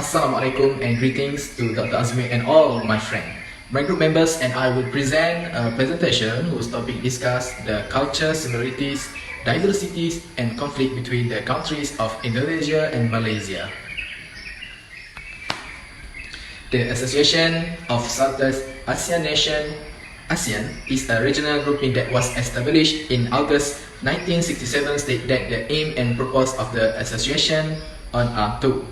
Assalamualaikum and greetings to Dr. Azmi and all my friends. My group members and I will present a presentation whose topic discuss the culture similarities, diversities and conflict between the countries of Indonesia and Malaysia. The Association of Southeast Asian Nation ASEAN is a regional grouping that was established in August 1967. State that the aim and purpose of the association are two.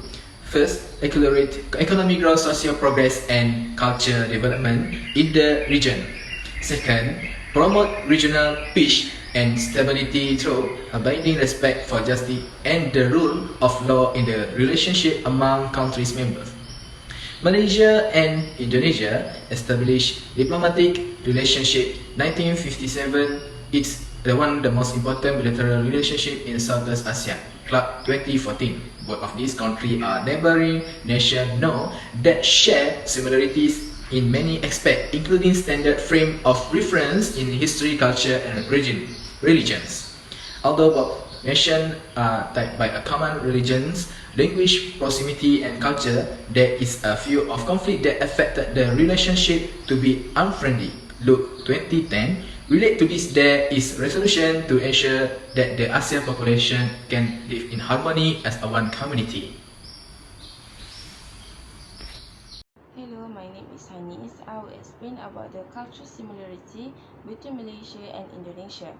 First, accelerate economic growth, social progress and culture development in the region. Second, promote regional peace and stability through abiding respect for justice and the rule of law in the relationship among countries members. Malaysia and Indonesia established diplomatic relationship 1957. It's one of the most important bilateral relationship in Southeast Asia. Club 2014. Both of these countries are neighboring nations know that share similarities in many aspects, including standard frame of reference in history, culture, and religions. Although both nations are tied by a common religions, language, proximity, and culture, there is a few of conflict that affected the relationship to be unfriendly. Look 2010. Relate to this, there is resolution to ensure that the ASEAN population can live in harmony as a one community. Hello, my name is Hanis. I will explain about the cultural similarity between Malaysia and Indonesia.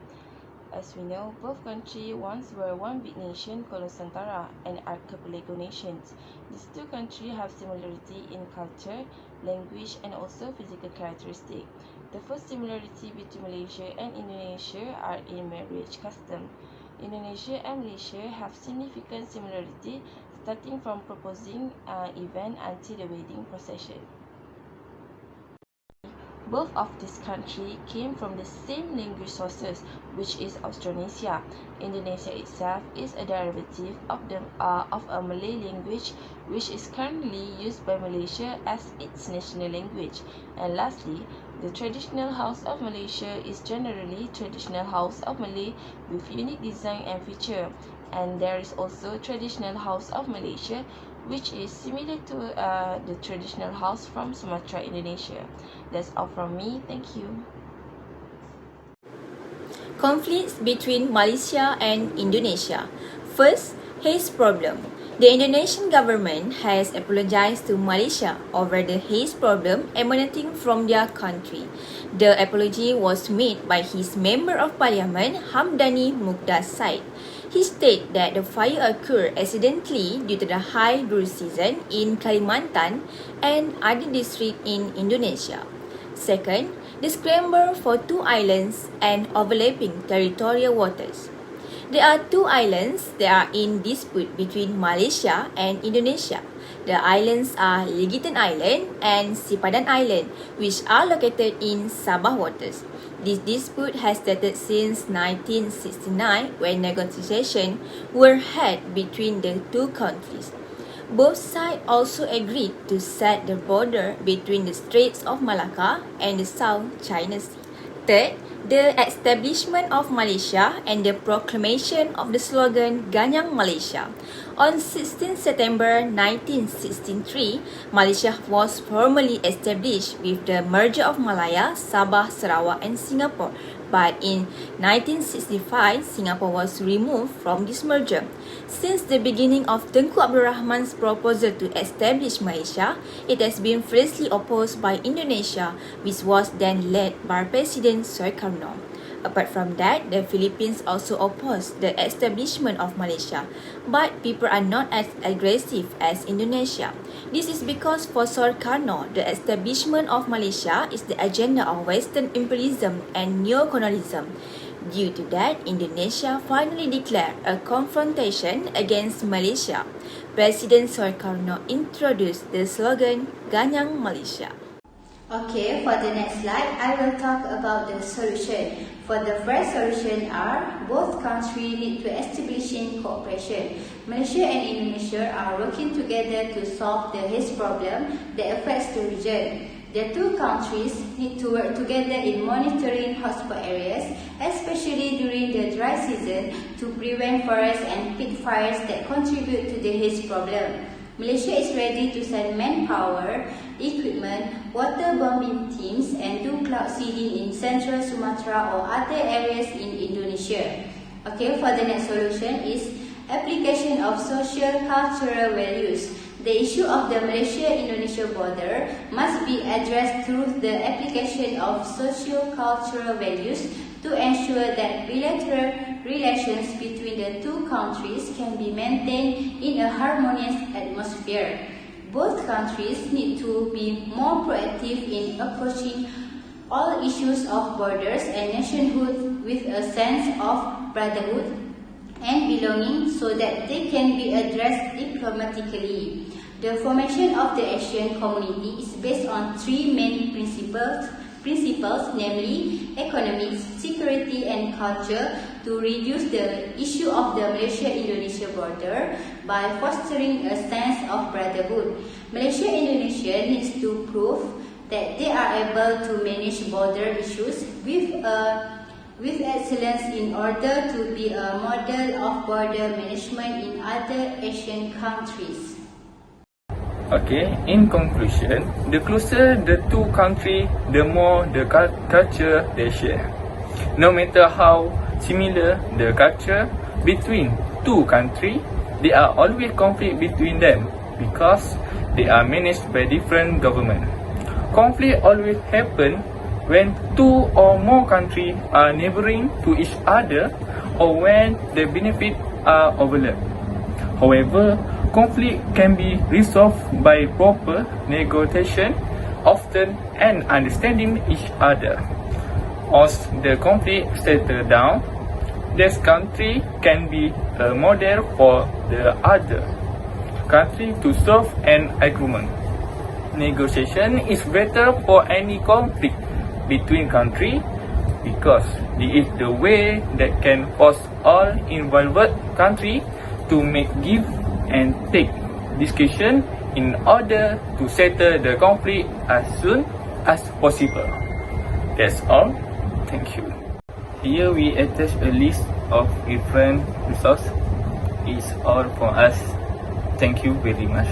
As we know, both countries once were one big nation called Nusantara and archipelago nations. These two countries have similarity in culture, language, and also physical characteristics. The first similarity between Malaysia and Indonesia are in marriage custom. Indonesia and Malaysia have significant similarity, starting from proposing event until the wedding procession. Both of these countries came from the same language sources, which is Austronesia. Indonesia itself is a derivative of a Malay language, which is currently used by Malaysia as its national language. And lastly, the traditional house of Malaysia is generally traditional house of Malay with unique design and feature. And there is also traditional house of Malaysia, which is similar to the traditional house from Sumatra, Indonesia. That's all from me. Thank you. Conflicts between Malaysia and Indonesia. First, haze problem. The Indonesian government has apologized to Malaysia over the haze problem emanating from their country. The apology was made by his Member of Parliament, Hamdani Mukhtar Said. He stated that the fire occurred accidentally due to the high drought season in Kalimantan and other districts in Indonesia. Second, the scramble for two islands and overlapping territorial waters. There are two islands that are in dispute between Malaysia and Indonesia. The islands are Legitan Island and Sipadan Island, which are located in Sabah waters. This dispute has started since 1969 when negotiations were had between the two countries. Both sides also agreed to set the border between the Straits of Malacca and the South China Sea. Third, the establishment of Malaysia and the proclamation of the slogan Ganyang Malaysia. On 16 September 1963, Malaysia was formally established with the merger of Malaya, Sabah, Sarawak and Singapore. But in 1965, Singapore was removed from this merger. Since the beginning of Tengku Abdul Rahman's proposal to establish Malaysia, it has been fiercely opposed by Indonesia, which was then led by President Sukarno. Apart from that, the Philippines also opposed the establishment of Malaysia, but people are not as aggressive as Indonesia. This is because for Sukarno, the establishment of Malaysia is the agenda of Western imperialism and neo-colonialism. Due to that, Indonesia finally declared a confrontation against Malaysia. President Sukarno introduced the slogan Ganyang Malaysia. Okay, for the next slide, I will talk about the solution. For the first solution are, both countries need to establish cooperation. Malaysia and Indonesia are working together to solve the haze problem that affects the region. The two countries need to work together in monitoring hotspot areas, especially during the dry season, to prevent forest and peat fires that contribute to the haze problem. Malaysia is ready to send manpower, equipment, waterbombing teams and do cloud seeding in central Sumatra or other areas in Indonesia. Okay, for the next solution is application of social-cultural values. The issue of the Malaysia-Indonesia border must be addressed through the application of socio-cultural values to ensure that bilateral relations between the two countries can be maintained in a harmonious atmosphere. Both countries need to be more proactive in approaching all issues of borders and nationhood with a sense of brotherhood and belonging so that they can be addressed diplomatically. The formation of the Asian community is based on three main principles, namely economics, security and culture, to reduce the issue of the Malaysia-Indonesia border by fostering a sense of brotherhood. Malaysia-Indonesia needs to prove that they are able to manage border issues with excellence in order to be a model of border management in other Asian countries. Okay, in conclusion, the closer the two countries, the more the culture they share. No matter how similar the culture between two countries, there are always conflict between them because they are managed by different governments. Conflict always happen when two or more countries are neighboring to each other or when the benefits are overlapped. However, conflict can be resolved by proper negotiation, often and understanding each other. Once the conflict settles down, this country can be a model for the other country to solve an agreement. Negotiation is better for any conflict between countries because it is the way that can force all involved countries to make give and take discussion in order to settle the conflict as soon as possible. That's all. Thank you. Here we attach a list of different resources. It's all for us. Thank you very much.